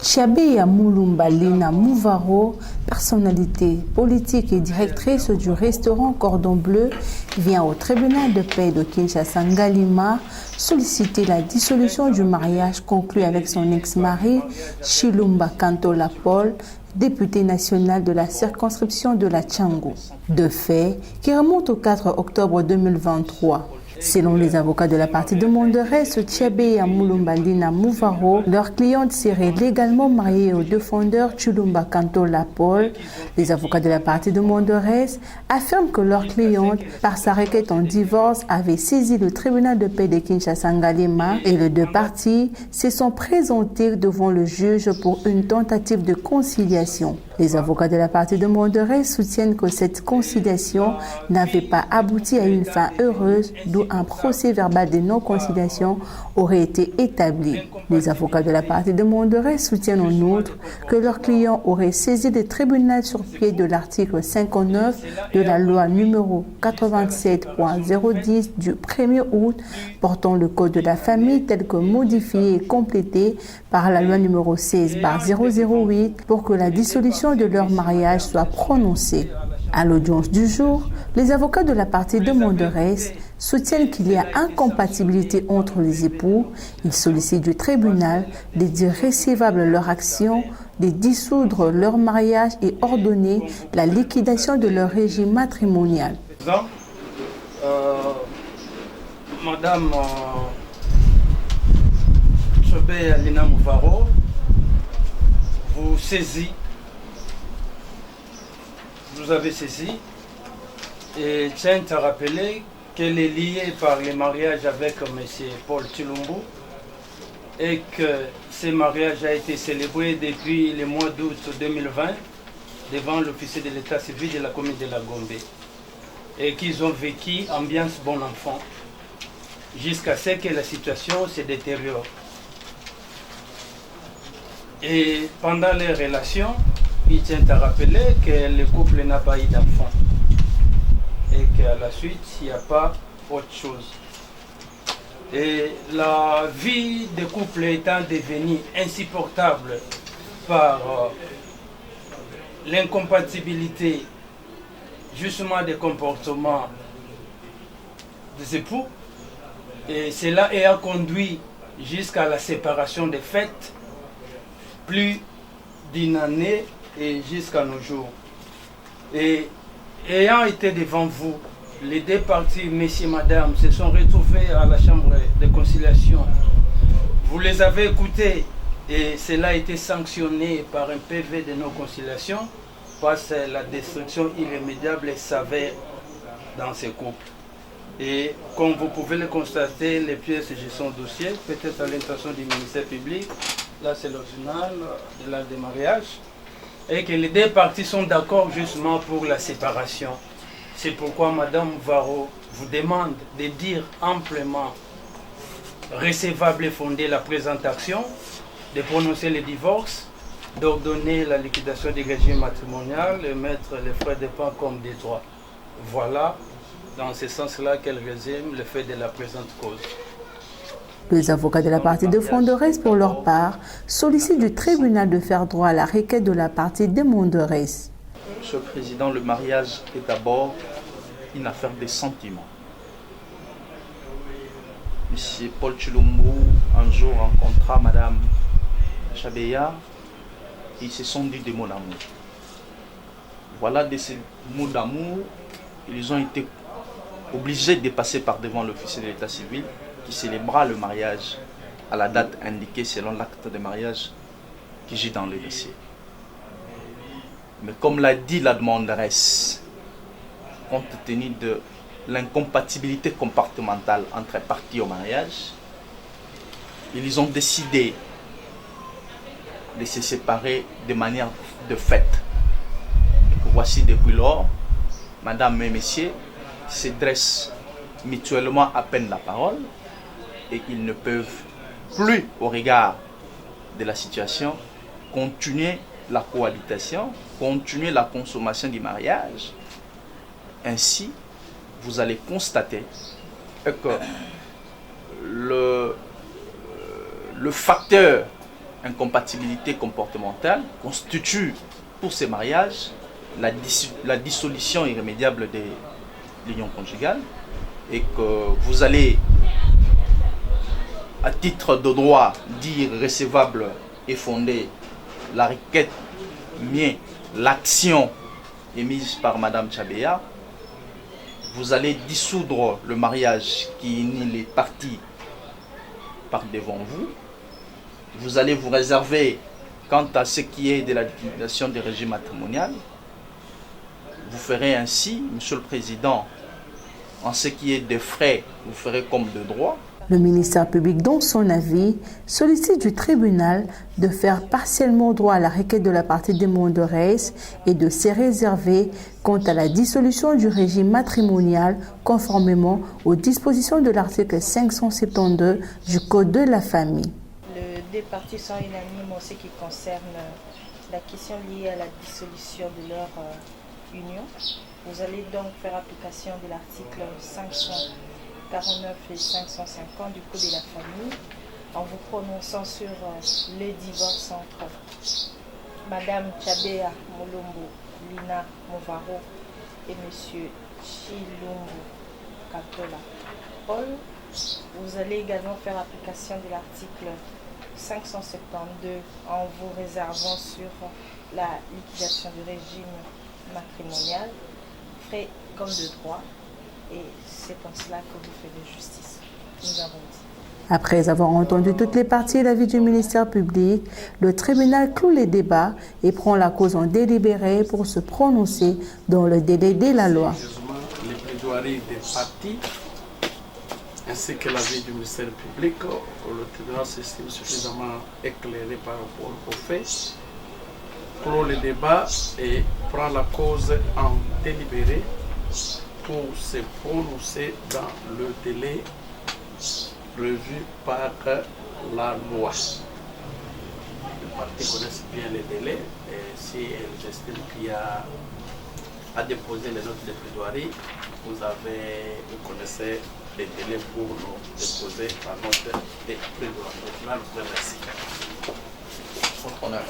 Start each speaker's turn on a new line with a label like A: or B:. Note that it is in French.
A: Tchabeya Mulumbalina Mouvaro, personnalité politique et directrice du restaurant Cordon Bleu, vient au tribunal de paix de Kinshasa Ngalima solliciter la dissolution du mariage conclu avec son ex-mari Chilumba Kantola Paul, député national de la circonscription de la Tchango. De fait, qui remonte au 4 octobre 2023. Selon les avocats de la partie demanderesse, Tchabeya Mulumbalina Mouvaro, leur cliente serait légalement mariée au défendeur Chilumba Kantola Paul. Les avocats de la partie demanderesse affirment que leur cliente, par sa requête en divorce, avait saisi le tribunal de paix de Kinshasa Ngalima et les deux parties se sont présentés devant le juge pour une tentative de conciliation. Les avocats de la partie demanderesse soutiennent que cette conciliation n'avait pas abouti à une fin heureuse, d'où un procès verbal de non-conciliation aurait été établi. Les avocats de la partie demanderesse soutiennent en outre que leur client aurait saisi le tribunal sur pied de l'article 59 de la loi numéro 87.010 du 1er août portant le code de la famille tel que modifié et complété par la loi numéro 16/008 pour que la dissolution de leur mariage soit prononcée. À l'audience du jour, les avocats de la partie demanderesse soutiennent qu'il y a incompatibilité entre les époux. Ils sollicitent du tribunal de dire récevable leur action, de dissoudre leur mariage et ordonner la liquidation de leur régime matrimonial.
B: Madame Tchabeya Lina Mouvaro, vous avez saisi et tient à rappeler qu'elle est liée par le mariage avec M. Paul Chilumbu et que ce mariage a été célébré depuis le mois d'août 2020 devant l'officier de l'état civil de la commune de la Gombe et qu'ils ont vécu ambiance bon enfant jusqu'à ce que la situation se détériore. Et pendant les relations, il tient à rappeler que le couple n'a pas eu d'enfant et qu'à la suite, il n'y a pas autre chose. Et la vie de couple étant devenue insupportable par l'incompatibilité justement des comportements des époux, et cela a conduit jusqu'à la séparation des fêtes, plus d'une année et jusqu'à nos jours. Et ayant été devant vous, les deux parties, messieurs, madame, se sont retrouvés à la chambre de conciliation. Vous les avez écoutés et cela a été sanctionné par un PV de non-conciliation parce que la destruction irrémédiable s'avère dans ces couples. Et comme vous pouvez le constater, les pièces de son dossier, peut-être à l'intention du ministère public, là c'est l'original de l'acte de mariage, et que les deux parties sont d'accord justement pour la séparation. C'est pourquoi Madame Mouvaro vous demande de dire amplement recevable et fondée la présente action, de prononcer le divorce, d'ordonner la liquidation du régime matrimonial et mettre les frais de dépens comme des droits. Voilà, dans ce sens-là qu'elle résume le fait de la présente cause.
A: Les avocats de la partie demanderesse, pour leur part, sollicitent du tribunal de faire droit à la requête de la partie demanderesse.
C: Monsieur le Président, le mariage est d'abord une affaire de sentiments. Monsieur Paul Chilumbu, un jour, rencontra Madame Tchabeya, ils se sont dit des mots d'amour. Voilà, de ces mots d'amour, ils ont été obligés de passer par devant l'officier de l'état civil qui célébra le mariage à la date indiquée selon l'acte de mariage qui gît dans le dossier. Mais comme l'a dit la demanderesse, compte tenu de l'incompatibilité comportementale entre les parties au mariage, ils ont décidé de se séparer de manière de fait. Et voici depuis lors, Madame et Messieurs se dressent mutuellement à peine la parole et ils ne peuvent plus, au regard de la situation, continuer la cohabitation, continuer la consommation du mariage. Ainsi, vous allez constater que le facteur incompatibilité comportementale constitue pour ces mariages la dissolution irrémédiable de l'union conjugale et que vous allez, à titre de droit, dire recevable et fondé la requête, mais l'action émise par Madame Chabeya, vous allez dissoudre le mariage qui unit les parties par devant vous. Vous allez vous réserver quant à ce qui est de la liquidation du régime matrimonial. Vous ferez ainsi, Monsieur le Président, en ce qui est des frais, vous ferez comme de droit.
A: Le ministère public, dans son avis, sollicite du tribunal de faire partiellement droit à la requête de la partie demanderesse et de se réserver quant à la dissolution du régime matrimonial conformément aux dispositions de l'article 572 du Code de la famille.
D: Les deux parties sont unanimes en ce qui concerne la question liée à la dissolution de leur union. Vous allez donc faire application de l'article 549 et 550 du Code de la famille en vous prononçant sur le divorce entre Madame Chabeya Molombo Lina Movaro et Monsieur Chilumbu Katola Paul. Vous allez également faire application de l'article 572 en vous réservant sur la liquidation du régime matrimonial, frais comme de droit, et c'est en cela que vous faites de justice. Nous avons dit.
A: Après avoir entendu toutes les parties et l'avis du ministère public, le tribunal cloue les débats et prend la cause en délibéré pour se prononcer dans le délai de la loi.
E: Les plaidoiries des parties ainsi que l'avis du ministère public, le tribunal s'estime suffisamment éclairé par rapport aux faits, clôt le débat et prend la cause en délibéré pour se prononcer dans le délai prévu par la loi. Les parties connaissent bien les délais et si elles estiment qu'il y a à déposer les notes de plaidoirie, vous connaissez les délais pour nous déposer la note de plaidoirie. Merci.
C: Honneur.